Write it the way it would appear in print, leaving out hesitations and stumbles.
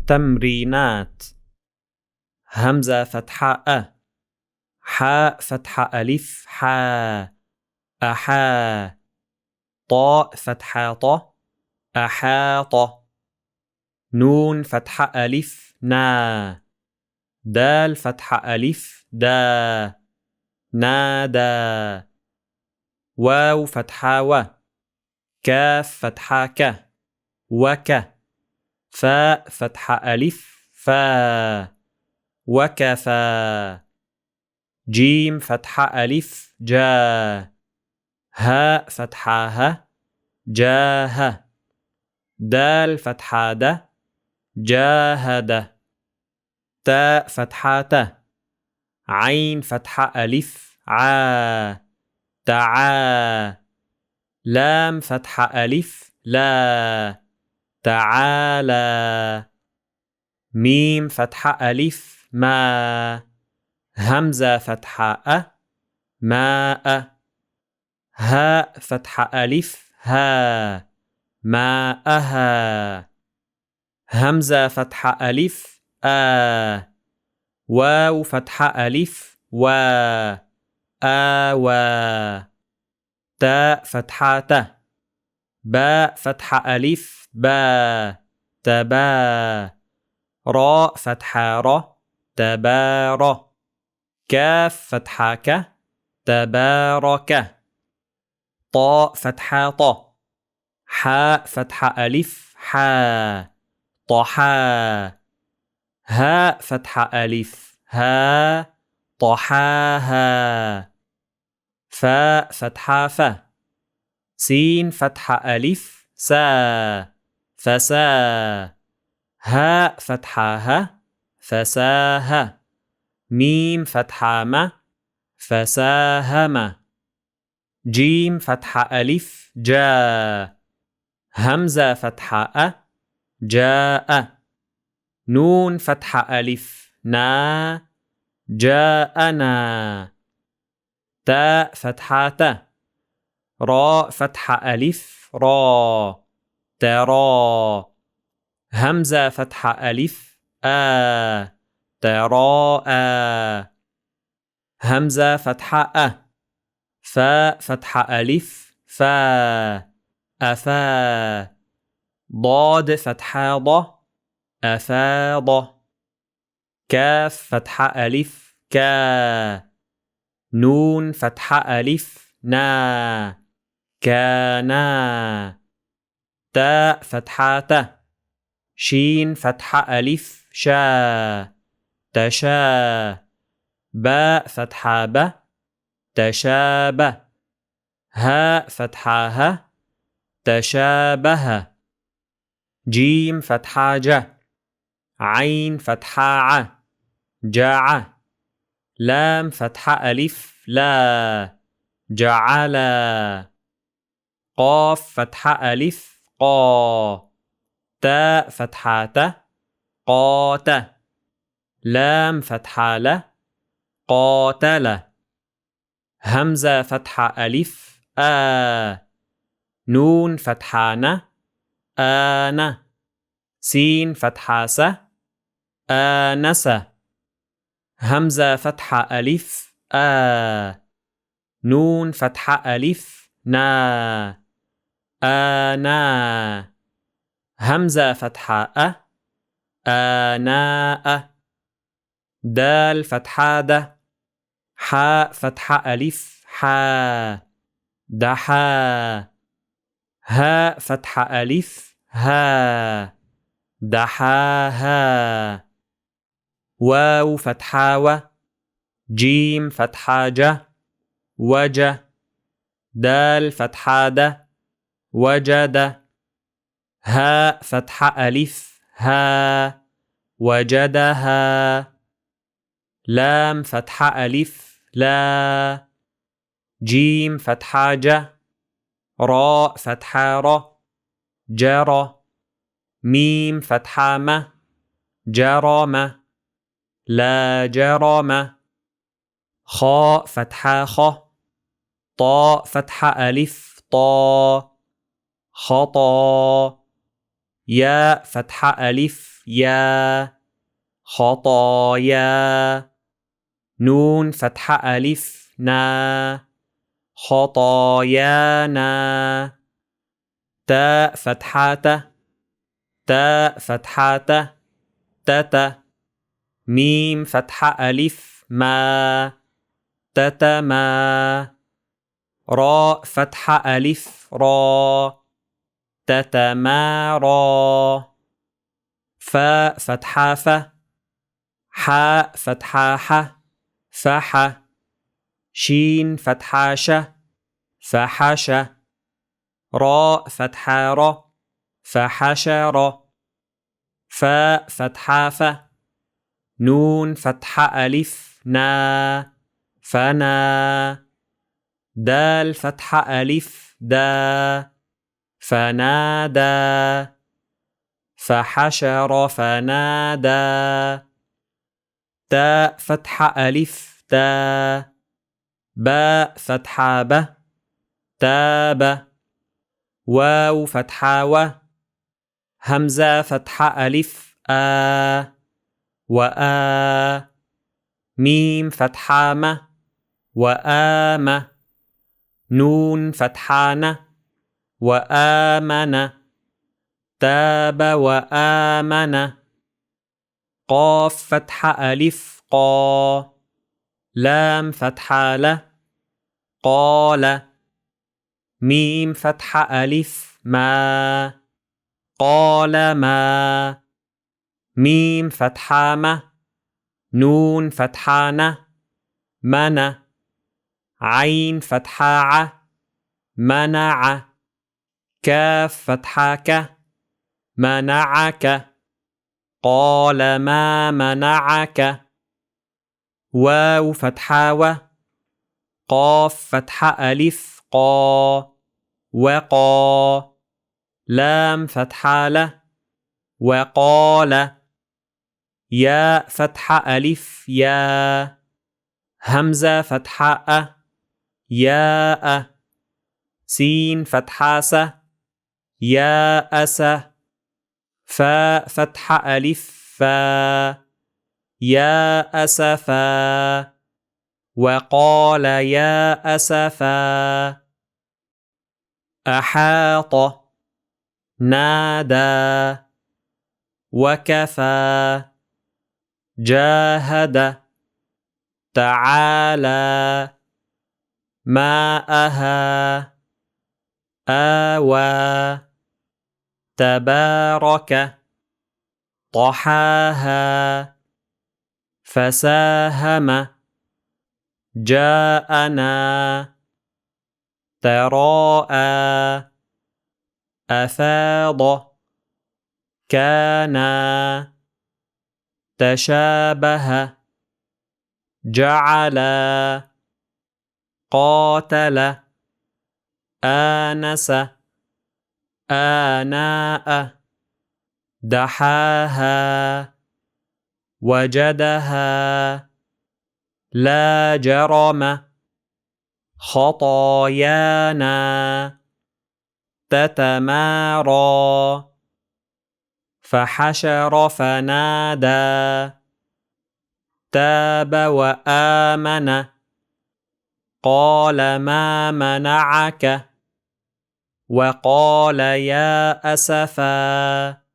تمرينات. همزة فتحة أ، حاء فتحة ألف حا، أحا. طاء فتحة ط، أحاط. نون فتحة ألف نا، دال فتحة ألف دا، نادى. واو فتحة و، كاف فتحة ك، وك. فاء فتحة ألف فا، وكفى. جيم فتحة ألف جا، هاء فتحة ه، جاه. دال فتحة د، جاهد. تاء فتحة ت، عين فتحة ألف عا، تعا. لام فتحة ألف لا، تعالى. ميم فتحة ألف ما، همزة فتحة أ، ماء. هاء فتحة ألف ها، ماءها. همزة فتحة ألف آ، واو فتحة ألف وا، آوى. تاء فتحة ت، باء فتحة ألف با، تبا. راء فتحة ر، تبار. كاف فتحة ك، تبارك. طاء فتحة ط، حاء فتحة ألف حا، طحا. هاء فتحة ألف ها، طحاها. فاء فتحة ف، سين فتحة ألف سا، فسا. هاء فتحة ه، فساه. ميم فتحة م، فساهم. جيم فتحة ألف جا، همزة فتحة أ، جاء. نون فتحة ألف نا، جاءنا. تاء فتحة ت، راء فتحة ألف را، ترى. همزة فتحة ألف آ، تراءى. همزة فتحة أ، فاء فتحة ألف فا، أفا. ضاد فتحة ض، أفاض. كاف فتحة ألف كا، نون فتحة ألف نا، كانا. تاء فتحة ت، شين فتحة ألف شا، تشا. باء فتحة ب، تشابه. هاء فتحة ه، تشابه. جيم فتحة ج، عين فتحة ع، جاع. لام فتحة ألف لا، جعلا. قاف فتحة ألف قا، تاء فتحة ت، قات. لام فتحة ل، قاتل. همزة فتحة ألف آ، نون فتحة ن، آن. سين فتحة س، آنس. همزة فتحة ألف آ، نون فتحة ألف نا، آنا. همزة فتحة أ، آناء. دال فتحة د، حاء فتحة ألف حا، دحا. هاء فتحة ألف ها، دحاها. واو فتحة و، جيم فتحة ج، وج. دال فتحة د، وجد. هاء فتحة ألف ها، وجدها. لام فتحة ألف لا، جيم فتحة ج، راء فتحة ر، جرى. ميم فتحة م، جرم. لا جرم. خاء فتحة خ، طاء فتحة ألف طا، خطا. يا فتحة ألف يا خطايا نون فتحة ألف نا خطايانا تاء فتحة تاء فتحة تتا ميم فتحة ألف ما تتما راء فتحة ألف را تتمارى فاء فتحة حاء فتحة فح شين فتحة فحش راء فتحة فحشر فاء فتحة نون فتحة ألف نا فنا دال فتحة ألف دا فنادى فحشر فنادى تاء فتحة ألف تا باء فتحة تاب واو فتحة همزة فتحة ألف وآ ميم فتحة وآم نون فتحة وآمن تاب وآمن قاف فتحة ألف قا لام فتحة قال ميم فتحة ألف ما قال ما ميم فتحة نون فتحة من عين فتحة منع كاف فتحة منعك قال ما منعك واو فتحة قاف فتحة ألف قا وقا لام فتحة وقال ياء فتحة ألف يا همزة فتحة ياء سين فتحة ياءس فاء فتحة ألف فا يا أسفا وقال يا أسفا أحاط نادى وكفى جاهد تعالى ماءها آوى تبارك طحاها فساهم جاءنا تراءى أفاض كانا تشابه جعل قاتل آنس آناء دحاها وجدها لا جرم خطايانا تتمارى فحشر فنادى تاب وآمن قال ما منعك وقال يا أسفا